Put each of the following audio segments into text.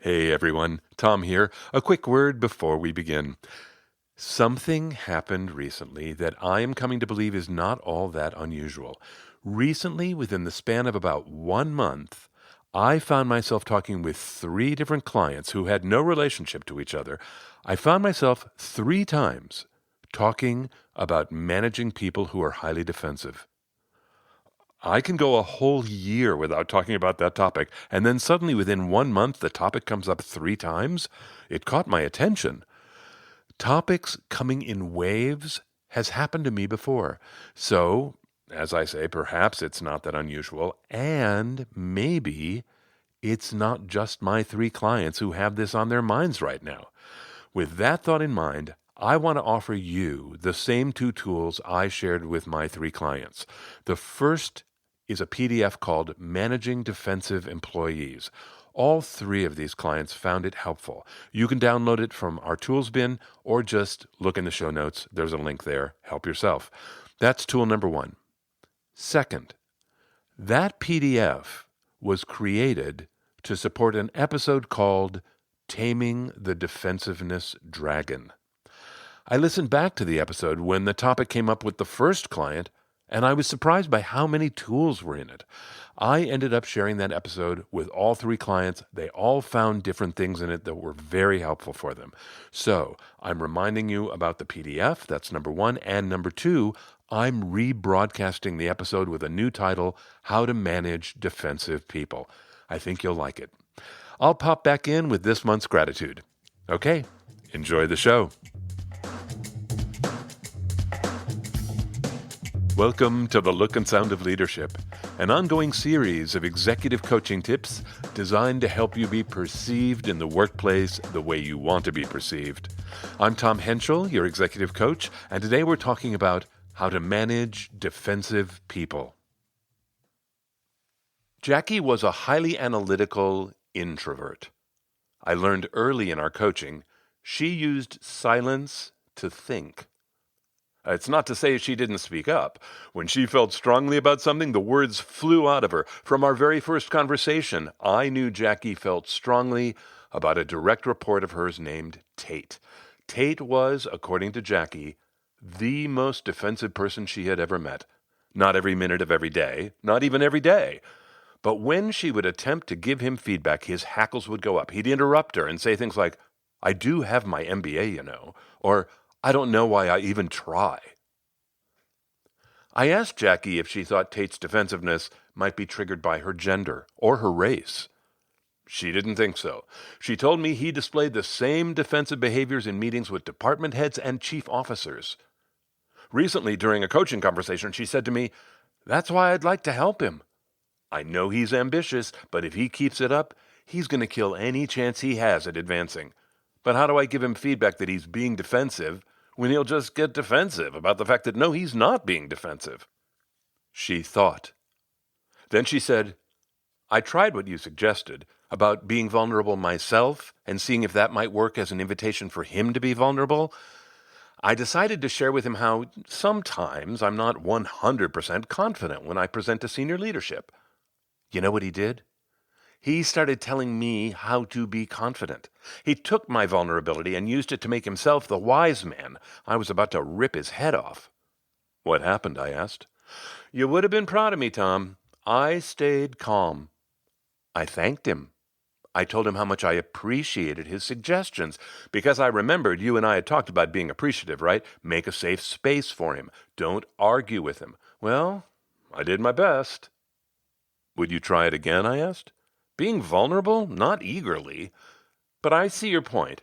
Hey everyone, Tom here. A quick word before we begin. Something happened recently that I am coming to believe is not all that unusual. Recently, within the span of about 1 month, I found myself talking with 3 different clients who had no relationship to each other. I found myself 3 times talking about managing people who are highly defensive. I can go a whole year without talking about that topic, and then suddenly within 1 month the topic comes up 3 times. It caught my attention. Topics coming in waves has happened to me before. So, as I say, perhaps it's not that unusual, and maybe it's not just my 3 clients who have this on their minds right now. With that thought in mind, I want to offer you the same 2 tools I shared with my 3 clients. The first is a PDF called Managing Defensive Employees. All 3 of these clients found it helpful. You can download it from our tools bin or just look in the show notes. There's a link there. Help yourself. That's tool number 1. Second, that PDF was created to support an episode called Taming the Defensiveness Dragon. I listened back to the episode when the topic came up with the first client, and I was surprised by how many tools were in it. I ended up sharing that episode with all 3 clients. They all found different things in it that were very helpful for them. So I'm reminding you about the PDF. That's number 1. And number 2, I'm rebroadcasting the episode with a new title, How to Manage Defensive People. I think you'll like it. I'll pop back in with this month's gratitude. Okay, enjoy the show. Welcome to The Look and Sound of Leadership, an ongoing series of executive coaching tips designed to help you be perceived in the workplace the way you want to be perceived. I'm Tom Henschel, your executive coach, and today we're talking about how to manage defensive people. Jackie was a highly analytical introvert. I learned early in our coaching she used silence to think. It's not to say she didn't speak up. When she felt strongly about something, the words flew out of her. From our very first conversation, I knew Jackie felt strongly about a direct report of hers named Tate. Tate was, according to Jackie, the most defensive person she had ever met. Not every minute of every day, not even every day. But when she would attempt to give him feedback, his hackles would go up. He'd interrupt her and say things like, "I do have my MBA, you know," or "I don't know why I even try." I asked Jackie if she thought Tate's defensiveness might be triggered by her gender or her race. She didn't think so. She told me he displayed the same defensive behaviors in meetings with department heads and chief officers. Recently, during a coaching conversation, she said to me, "That's why I'd like to help him. I know he's ambitious, but if he keeps it up, he's going to kill any chance he has at advancing. But how do I give him feedback that he's being defensive when he'll just get defensive about the fact that no, he's not being defensive?" She thought. Then she said, "I tried what you suggested about being vulnerable myself and seeing if that might work as an invitation for him to be vulnerable. I decided to share with him how sometimes I'm not 100% confident when I present to senior leadership." You know what he did? He started telling me how to be confident. He took my vulnerability and used it to make himself the wise man. I was about to rip his head off. "What happened?" I asked. "You would have been proud of me, Tom. I stayed calm. I thanked him. I told him how much I appreciated his suggestions, because I remembered you and I had talked about being appreciative, right? Make a safe space for him. Don't argue with him. Well, I did my best." "Would you try it again?" I asked. "Being vulnerable? Not eagerly. But I see your point.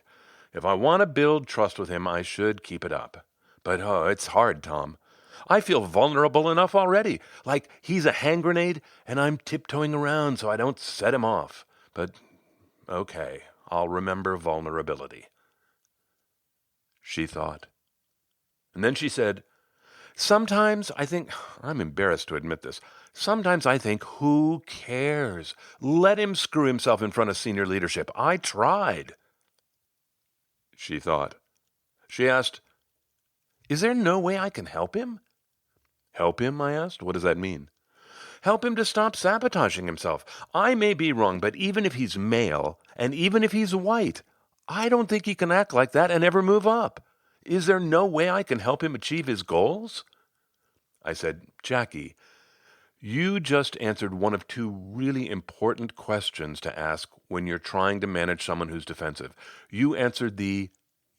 If I want to build trust with him, I should keep it up. But it's hard, Tom. I feel vulnerable enough already, like he's a hand grenade and I'm tiptoeing around so I don't set him off. But okay, I'll remember vulnerability." She thought. And then she said, "Sometimes I think," I'm embarrassed to admit this, "sometimes I think, who cares? Let him screw himself in front of senior leadership. I tried." She thought. She asked, "Is there no way I can help him?" "Help him?" I asked. "What does that mean?" Help him to stop sabotaging himself. I may be wrong, but even if he's male, and even if he's white, I don't think he can act like that and ever move up. Is there no way I can help him achieve his goals? I said, Jackie, you just answered one of two really important questions to ask when you're trying to manage someone who's defensive. You answered the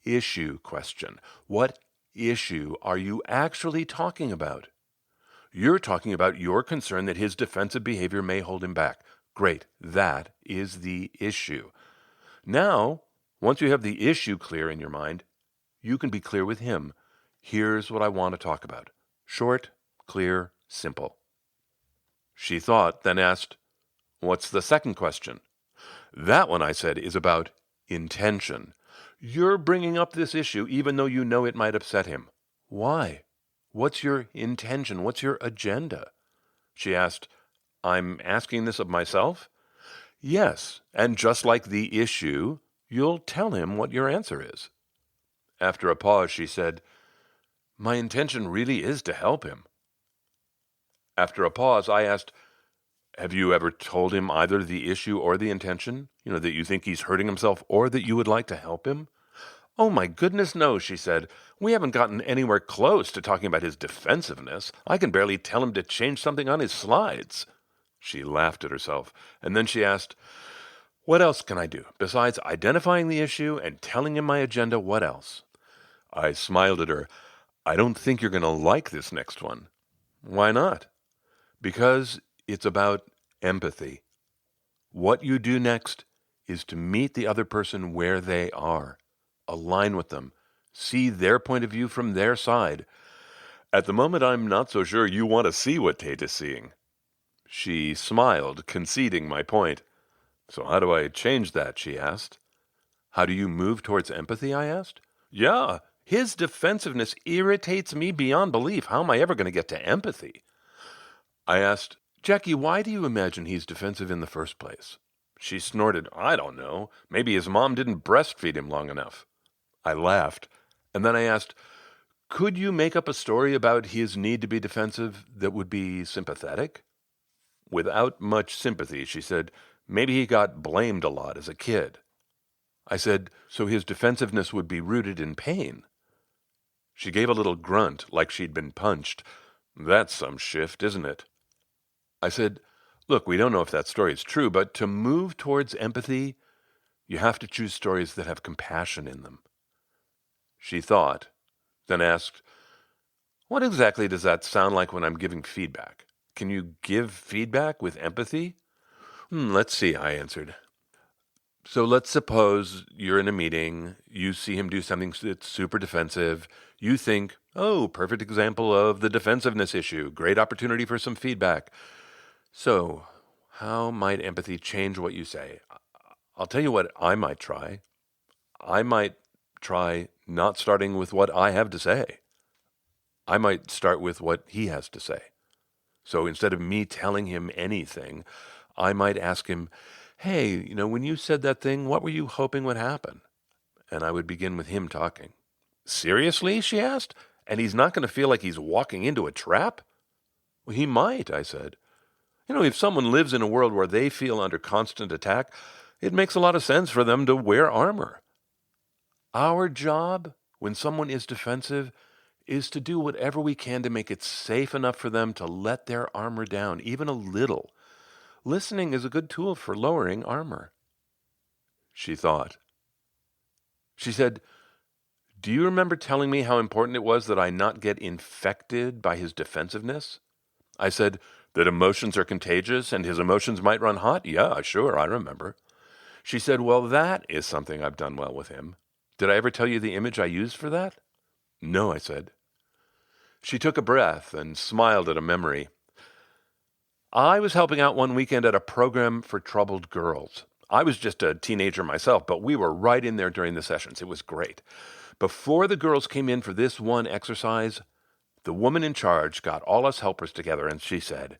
issue question. What issue are you actually talking about? You're talking about your concern that his defensive behavior may hold him back. Great. That is the issue. Now, once you have the issue clear in your mind, you can be clear with him. Here's what I want to talk about. Short, clear, simple. She thought, then asked, what's the second question? That one, I said, is about intention. You're bringing up this issue even though you know it might upset him. Why? What's your intention? What's your agenda? She asked, I'm asking this of myself? Yes, and just like the issue, you'll tell him what your answer is. After a pause, she said, my intention really is to help him. After a pause, I asked, have you ever told him either the issue or the intention? That you think he's hurting himself or that you would like to help him? Oh, my goodness, no, she said. We haven't gotten anywhere close to talking about his defensiveness. I can barely tell him to change something on his slides. She laughed at herself, and then she asked, what else can I do? Besides identifying the issue and telling him my agenda, what else? I smiled at her. I don't think you're going to like this next one. Why not? Because it's about empathy. What you do next is to meet the other person where they are, align with them, see their point of view from their side. At the moment, I'm not so sure you want to see what Tate is seeing. She smiled, conceding my point. So how do I change that, she asked. How do you move towards empathy, I asked. Yeah, his defensiveness irritates me beyond belief. How am I ever going to get to empathy? I asked, Jackie, why do you imagine he's defensive in the first place? She snorted, I don't know. Maybe his mom didn't breastfeed him long enough. I laughed, and then I asked, could you make up a story about his need to be defensive that would be sympathetic? Without much sympathy, she said, maybe he got blamed a lot as a kid. I said, so his defensiveness would be rooted in pain. She gave a little grunt, like she'd been punched. That's some shift, isn't it? I said, look, we don't know if that story is true, but to move towards empathy, you have to choose stories that have compassion in them. She thought, then asked, what exactly does that sound like when I'm giving feedback? Can you give feedback with empathy? Let's see, I answered. So let's suppose you're in a meeting, you see him do something that's super defensive, you think, oh, perfect example of the defensiveness issue, great opportunity for some feedback. So, how might empathy change what you say? I'll tell you what I might try. I might try not starting with what I have to say. I might start with what he has to say. So instead of me telling him anything, I might ask him, hey, when you said that thing, what were you hoping would happen? And I would begin with him talking. Seriously, she asked? And he's not going to feel like he's walking into a trap? Well, he might, I said. If someone lives in a world where they feel under constant attack, it makes a lot of sense for them to wear armor. Our job, when someone is defensive, is to do whatever we can to make it safe enough for them to let their armor down, even a little. Listening is a good tool for lowering armor. She thought. She said, do you remember telling me how important it was that I not get infected by his defensiveness? I said, that emotions are contagious and his emotions might run hot? Yeah, sure, I remember. She said, well, that is something I've done well with him. Did I ever tell you the image I used for that? No, I said. She took a breath and smiled at a memory. I was helping out one weekend at a program for troubled girls. I was just a teenager myself, but we were right in there during the sessions. It was great. Before the girls came in for this one exercise, the woman in charge got all us helpers together and she said,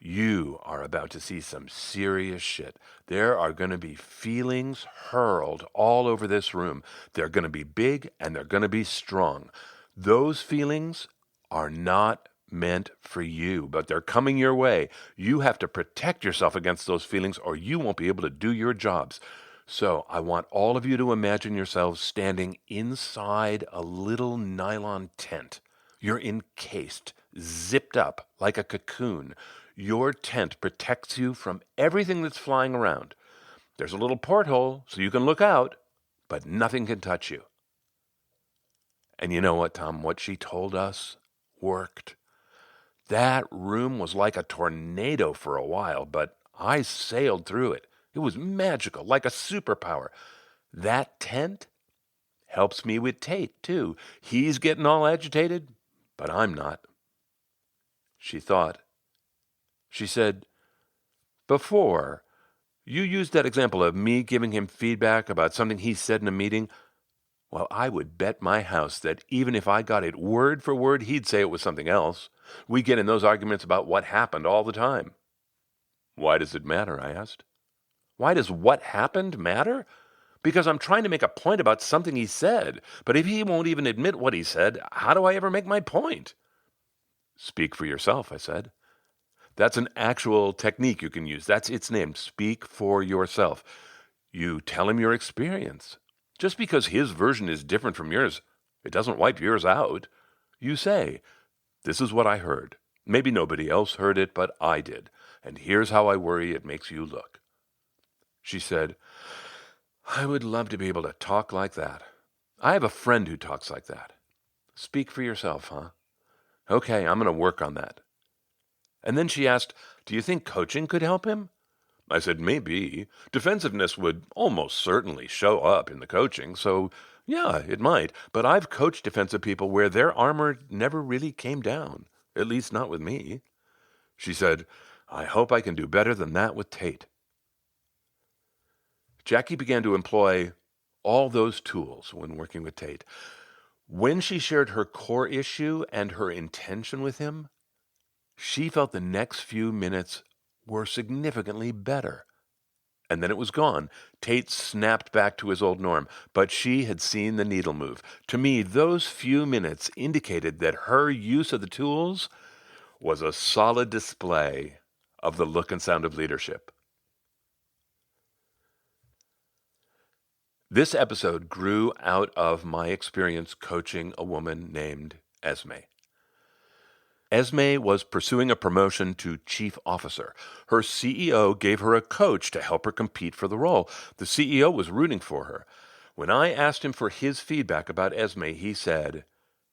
you are about to see some serious shit. There are going to be feelings hurled all over this room. They're going to be big and they're going to be strong. Those feelings are not meant for you, but they're coming your way. You have to protect yourself against those feelings or you won't be able to do your jobs. So I want all of you to imagine yourselves standing inside a little nylon tent. You're encased, zipped up like a cocoon. Your tent protects you from everything that's flying around. There's a little porthole so you can look out, but nothing can touch you. And you know what, Tom? What she told us worked. That room was like a tornado for a while, but I sailed through it. It was magical, like a superpower. That tent helps me with Tate, too. He's getting all agitated, but I'm not. She thought. She said, before, you used that example of me giving him feedback about something he said in a meeting. Well, I would bet my house that even if I got it word for word, he'd say it was something else. We get in those arguments about what happened all the time. Why does it matter? I asked. Why does what happened matter? Because I'm trying to make a point about something he said. But if he won't even admit what he said, how do I ever make my point? Speak for yourself, I said. That's an actual technique you can use. That's its name. Speak for yourself. You tell him your experience. Just because his version is different from yours, it doesn't wipe yours out. You say, this is what I heard. Maybe nobody else heard it, but I did. And here's how I worry it makes you look. She said, I would love to be able to talk like that. I have a friend who talks like that. Speak for yourself, huh? Okay, I'm going to work on that. And then she asked, do you think coaching could help him? I said, maybe. Defensiveness would almost certainly show up in the coaching, so yeah, it might. But I've coached defensive people where their armor never really came down, at least not with me. She said, I hope I can do better than that with Tate. Jackie began to employ all those tools when working with Tate. When she shared her core issue and her intention with him, she felt the next few minutes were significantly better. And then it was gone. Tate snapped back to his old norm, but she had seen the needle move. To me, those few minutes indicated that her use of the tools was a solid display of the look and sound of leadership. This episode grew out of my experience coaching a woman named Esme. Esme was pursuing a promotion to chief officer. Her CEO gave her a coach to help her compete for the role. The CEO was rooting for her. When I asked him for his feedback about Esme, he said,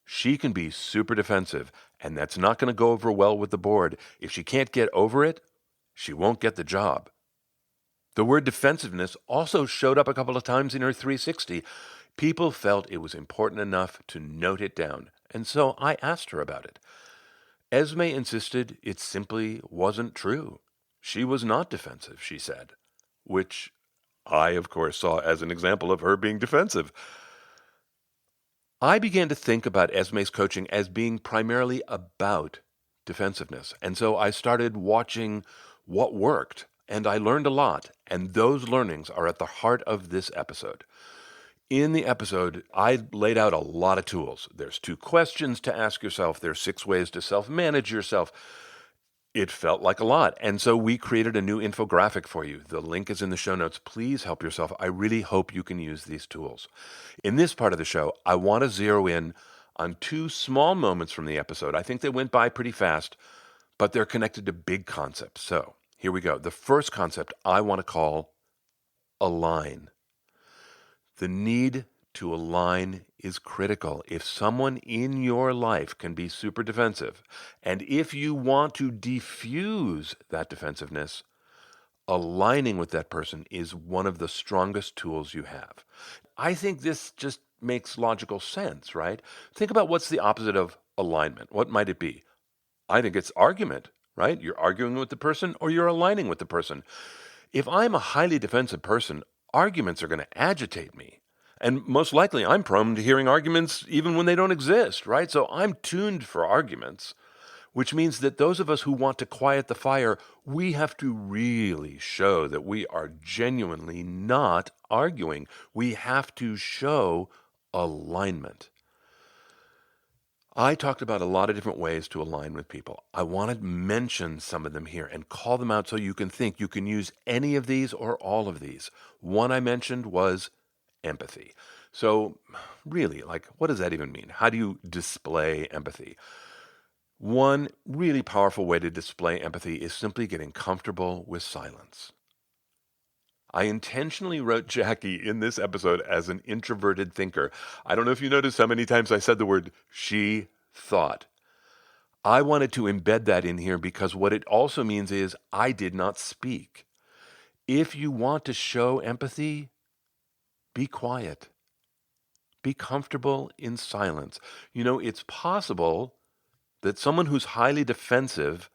she can be super defensive, and that's not going to go over well with the board. If she can't get over it, she won't get the job. The word defensiveness also showed up a couple of times in her 360. People felt it was important enough to note it down, and so I asked her about it. Esme insisted it simply wasn't true. She was not defensive, she said, which I, of course, saw as an example of her being defensive. I began to think about Esme's coaching as being primarily about defensiveness, and so I started watching what worked, and I learned a lot, and those learnings are at the heart of this episode. In the episode, I laid out a lot of tools. There's 2 questions to ask yourself. There's 6 ways to self-manage yourself. It felt like a lot, and so we created a new infographic for you. The link is in the show notes. Please help yourself. I really hope you can use these tools. In this part of the show, I want to zero in on 2 small moments from the episode. I think they went by pretty fast, but they're connected to big concepts. So here we go. The first concept I want to call align. The need to align is critical. If someone in your life can be super defensive, and if you want to diffuse that defensiveness, aligning with that person is one of the strongest tools you have. I think this just makes logical sense, right? Think about what's the opposite of alignment. What might it be? I think it's argument, right? You're arguing with the person or you're aligning with the person. If I'm a highly defensive person, arguments are going to agitate me. And most likely I'm prone to hearing arguments even when they don't exist, right? So I'm tuned for arguments, which means that those of us who want to quiet the fire, we have to really show that we are genuinely not arguing. We have to show alignment. I talked about a lot of different ways to align with people. I want to mention some of them here and call them out so you can think you can use any of these or all of these. One I mentioned was empathy. So, really, like, what does that even mean? How do you display empathy? One really powerful way to display empathy is simply getting comfortable with silence. I intentionally wrote Jackie in this episode as an introverted thinker. I don't know if you noticed how many times I said the word she thought. I wanted to embed that in here because what it also means is I did not speak. If you want to show empathy, be quiet. Be comfortable in silence. You know, it's possible that someone who's highly defensive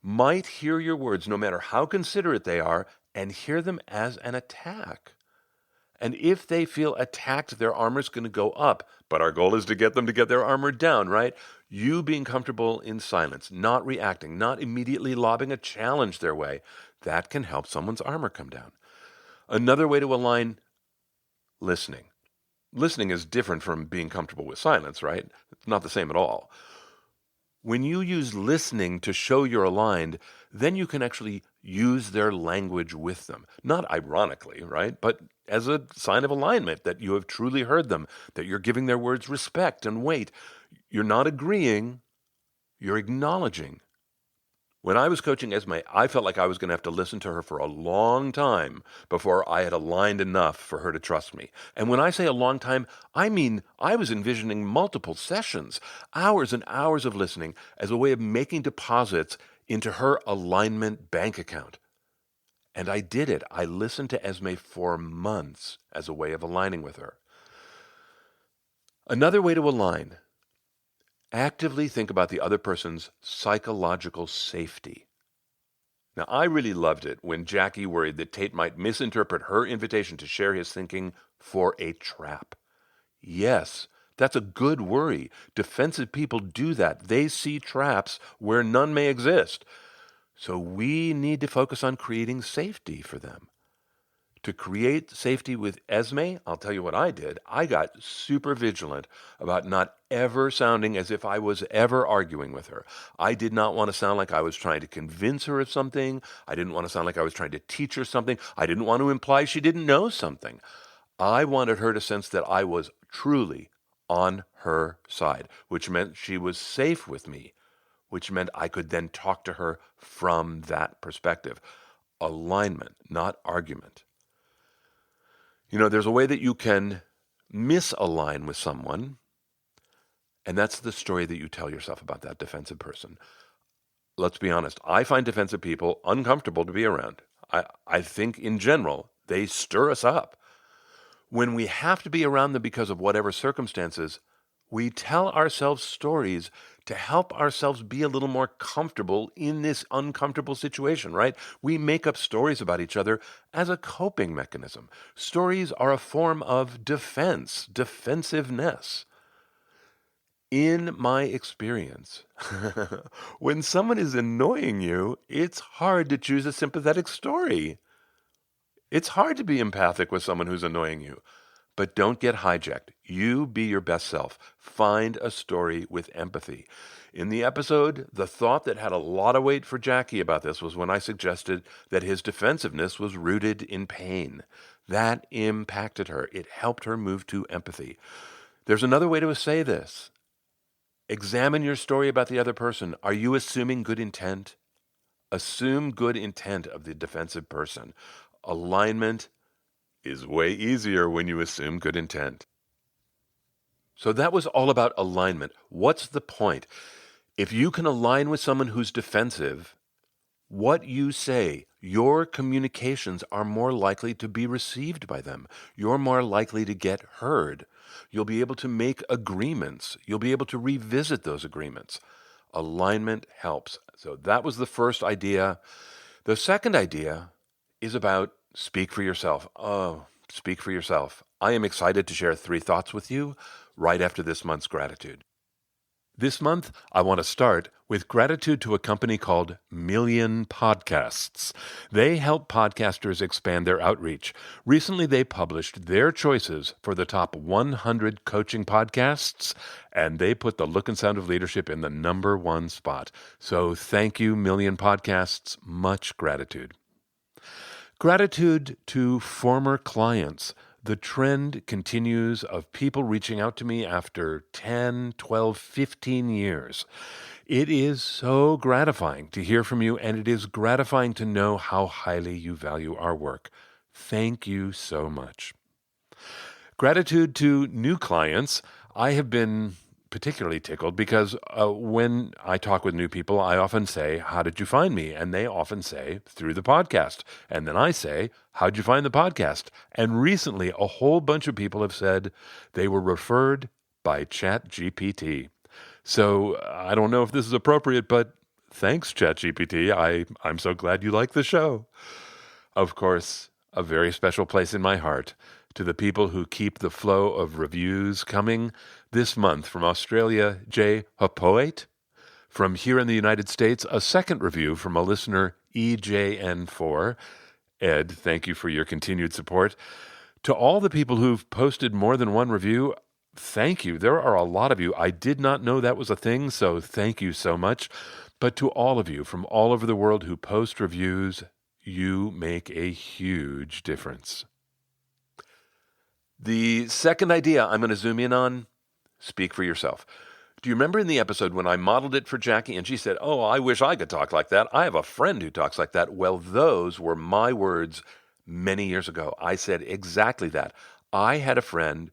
might hear your words, no matter how considerate they are, and hear them as an attack. And if they feel attacked, their armor's going to go up. But our goal is to get them to get their armor down, right? You being comfortable in silence, not reacting, not immediately lobbing a challenge their way, that can help someone's armor come down. Another way to align, listening. Listening is different from being comfortable with silence, right? It's not the same at all. When you use listening to show you're aligned, then you can actually use their language with them. Not ironically, right? But as a sign of alignment that you have truly heard them, that you're giving their words respect and weight. You're not agreeing, you're acknowledging. When I was coaching Esme, I felt like I was going to have to listen to her for a long time before I had aligned enough for her to trust me. And when I say a long time, I mean I was envisioning multiple sessions, hours and hours of listening as a way of making deposits into her alignment bank account. And I did it. I listened to Esme for months as a way of aligning with her. Another way to align, actively think about the other person's psychological safety. Now, I really loved it when Jackie worried that Tate might misinterpret her invitation to share his thinking for a trap. Yes, that's a good worry. Defensive people do that. They see traps where none may exist. So we need to focus on creating safety for them. To create safety with Esme, I'll tell you what I did. I got super vigilant about not ever sounding as if I was ever arguing with her. I did not want to sound like I was trying to convince her of something. I didn't want to sound like I was trying to teach her something. I didn't want to imply she didn't know something. I wanted her to sense that I was truly on her side, which meant she was safe with me, which meant I could then talk to her from that perspective. Alignment, not argument. You know, there's a way that you can misalign with someone, and that's the story that you tell yourself about that defensive person. Let's be honest. I find defensive people uncomfortable to be around. I think in general, they stir us up. When we have to be around them because of whatever circumstances, we tell ourselves stories to help ourselves be a little more comfortable in this uncomfortable situation, right? We make up stories about each other as a coping mechanism. Stories are a form of defense, defensiveness. In my experience, when someone is annoying you, it's hard to choose a sympathetic story. It's hard to be empathic with someone who's annoying you. But don't get hijacked. You be your best self. Find a story with empathy. In the episode, the thought that had a lot of weight for Jackie about this was when I suggested that his defensiveness was rooted in pain. That impacted her. It helped her move to empathy. There's another way to say this. Examine your story about the other person. Are you assuming good intent? Assume good intent of the defensive person. Alignment is way easier when you assume good intent. So that was all about alignment. What's the point? If you can align with someone who's defensive, what you say, your communications are more likely to be received by them. You're more likely to get heard. You'll be able to make agreements. You'll be able to revisit those agreements. Alignment helps. So that was the first idea. The second idea is about speak for yourself. Oh, speak for yourself. I am excited to share 3 thoughts with you right after this month's gratitude. This month, I want to start with gratitude to a company called Million Podcasts. They help podcasters expand their outreach. Recently, they published their choices for the top 100 coaching podcasts, and they put the Look and Sound of Leadership in the number one spot. So thank you, Million Podcasts. Much gratitude. Gratitude to former clients. The trend continues of people reaching out to me after 10, 12, 15 years. It is so gratifying to hear from you, and it is gratifying to know how highly you value our work. Thank you so much. Gratitude to new clients. I have been particularly tickled because when I talk with new people, I often say, "How did you find me?" And they often say, "Through the podcast." And then I say, "How'd you find the podcast?" And recently, a whole bunch of people have said they were referred by ChatGPT. So I don't know if this is appropriate, but thanks, ChatGPT. I'm so glad you like the show. Of course, a very special place in my heart to the people who keep the flow of reviews coming. This month from Australia, Jay Hapoet. From here in the United States, a second review from a listener, EJN4. Ed, thank you for your continued support. To all the people who've posted more than one review, thank you. There are a lot of you. I did not know that was a thing, so thank you so much. But to all of you from all over the world who post reviews, you make a huge difference. The second idea I'm going to zoom in on, speak for yourself. Do you remember in the episode when I modeled it for Jackie and she said, "Oh, I wish I could talk like that. I have a friend who talks like that." Well, those were my words many years ago. I said exactly that. I had a friend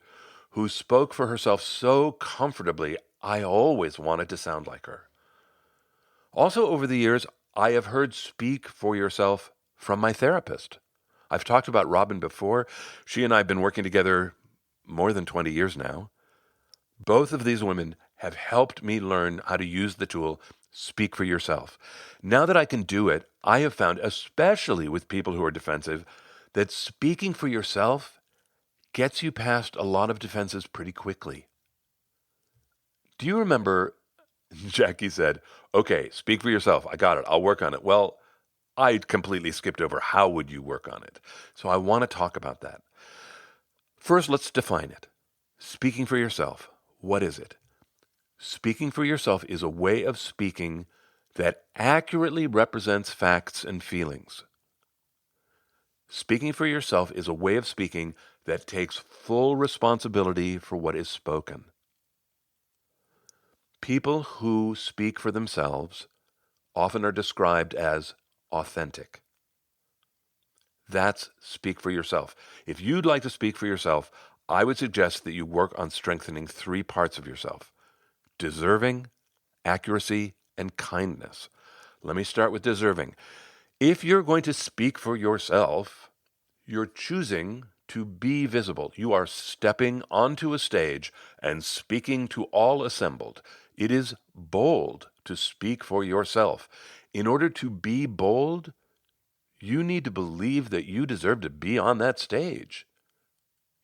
who spoke for herself so comfortably, I always wanted to sound like her. Also, over the years, I have heard speak for yourself from my therapist. I've talked about Robin before. She and I have been working together more than 20 years now. Both of these women have helped me learn how to use the tool, speak for yourself. Now that I can do it, I have found, especially with people who are defensive, that speaking for yourself gets you past a lot of defenses pretty quickly. Do you remember Jackie said, "Okay, speak for yourself. I got it. I'll work on it." Well, I completely skipped over how would you work on it. So I want to talk about that. First, let's define it. Speaking for yourself. What is it? Speaking for yourself is a way of speaking that accurately represents facts and feelings. Speaking for yourself is a way of speaking that takes full responsibility for what is spoken. People who speak for themselves often are described as authentic. That's speak for yourself. If you'd like to speak for yourself, I would suggest that you work on strengthening three parts of yourself: deserving, accuracy, and kindness. Let me start with deserving. If you're going to speak for yourself, you're choosing to be visible. You are stepping onto a stage and speaking to all assembled. It is bold to speak for yourself. In order to be bold, you need to believe that you deserve to be on that stage.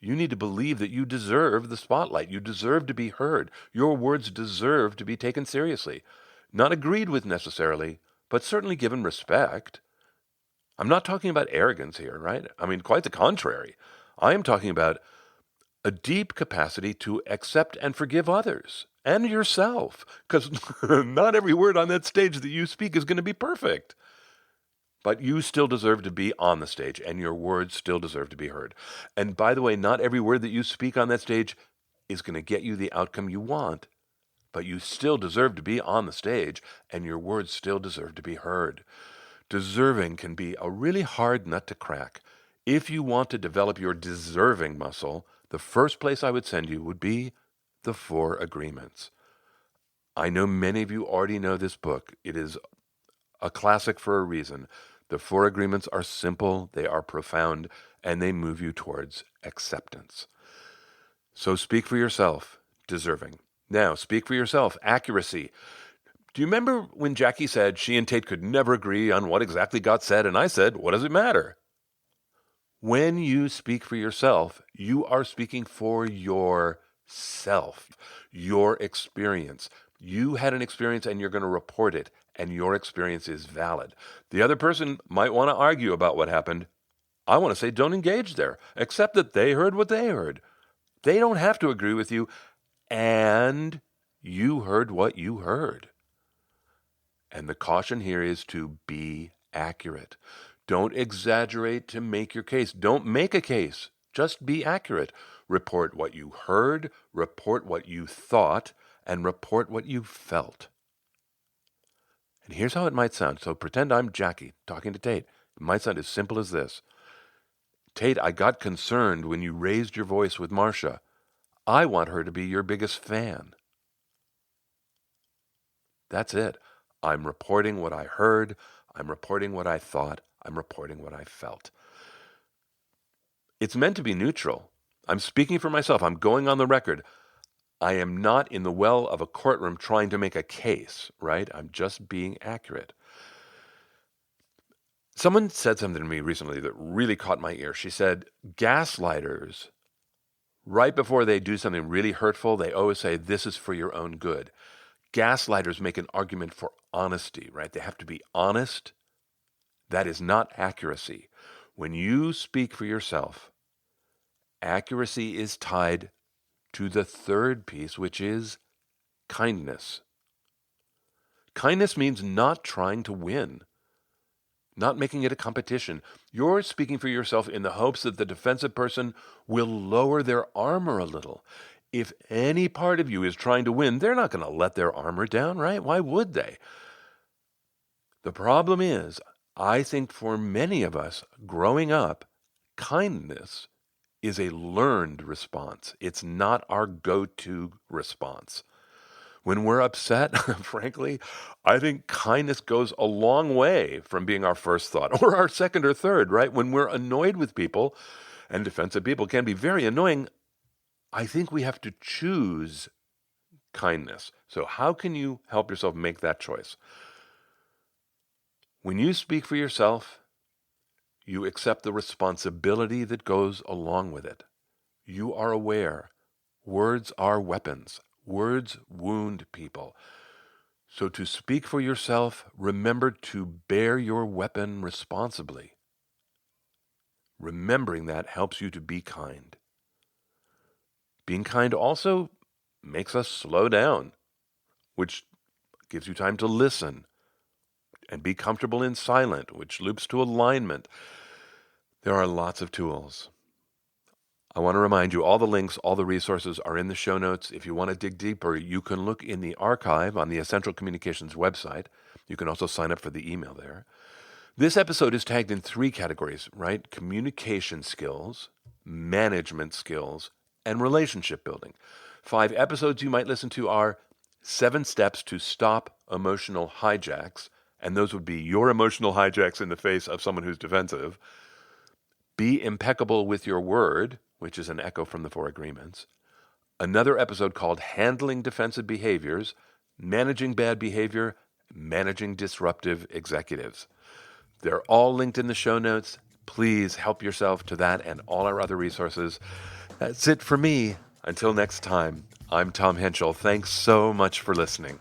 You need to believe that you deserve the spotlight. You deserve to be heard. Your words deserve to be taken seriously. Not agreed with necessarily, but certainly given respect. I'm not talking about arrogance here, right? I mean, quite the contrary. I am talking about a deep capacity to accept and forgive others and yourself, because not every word on that stage that you speak is going to be perfect. But you still deserve to be on the stage, and your words still deserve to be heard. And by the way, not every word that you speak on that stage is going to get you the outcome you want, but you still deserve to be on the stage, and your words still deserve to be heard. Deserving can be a really hard nut to crack. If you want to develop your deserving muscle, the first place I would send you would be the 4 Agreements. I know many of you already know this book. It is a classic for a reason. The 4 Agreements are simple, they are profound, and they move you towards acceptance. So speak for yourself, deserving. Now, speak for yourself, accuracy. Do you remember when Jackie said she and Tate could never agree on what exactly got said, and I said, what does it matter? When you speak for yourself, you are speaking for yourself, your experience. You had an experience and you're going to report it, and your experience is valid. The other person might want to argue about what happened. I want to say don't engage there. Accept that they heard what they heard. They don't have to agree with you, and you heard what you heard. And the caution here is to be accurate. Don't exaggerate to make your case. Don't make a case. Just be accurate. Report what you heard, report what you thought, and report what you felt. And here's how it might sound. So pretend I'm Jackie talking to Tate. It might sound as simple as this. Tate, I got concerned when you raised your voice with Marcia. I want her to be your biggest fan. That's it. I'm reporting what I heard. I'm reporting what I thought. I'm reporting what I felt. It's meant to be neutral. I'm speaking for myself. I'm going on the record. I am not in the well of a courtroom trying to make a case, right? I'm just being accurate. Someone said something to me recently that really caught my ear. She said, gaslighters, right before they do something really hurtful, they always say, this is for your own good. Gaslighters make an argument for honesty, right? They have to be honest. That is not accuracy. When you speak for yourself, accuracy is tied to the third piece, which is kindness. Kindness means not trying to win, not making it a competition. You're speaking for yourself in the hopes that the defensive person will lower their armor a little. If any part of you is trying to win, they're not going to let their armor down, right? Why would they? The problem is, I think for many of us growing up, kindness is a learned response. It's not our go-to response. When we're upset, frankly, I think kindness goes a long way from being our first thought or our second or third, right? When we're annoyed with people, and defensive people can be very annoying, I think we have to choose kindness. So how can you help yourself make that choice? When you speak for yourself, you accept the responsibility that goes along with it. You are aware. Words are weapons. Words wound people. So to speak for yourself, remember to bear your weapon responsibly. Remembering that helps you to be kind. Being kind also makes us slow down, which gives you time to listen and be comfortable in silence, which loops to alignment. There are lots of tools. I want to remind you, all the links, all the resources are in the show notes. If you want to dig deeper, you can look in the archive on the Essential Communications website. You can also sign up for the email there. This episode is tagged in 3 categories, right? Communication skills, management skills, and relationship building. 5 episodes you might listen to are 7 steps to stop emotional hijacks, and those would be your emotional hijacks in the face of someone who's defensive. Be impeccable with your word, which is an echo from the 4 agreements. Another episode called Handling Defensive Behaviors, Managing Bad Behavior, Managing Disruptive Executives. They're all linked in the show notes. Please help yourself to that and all our other resources. That's it for me. Until next time, I'm Tom Henschel. Thanks so much for listening.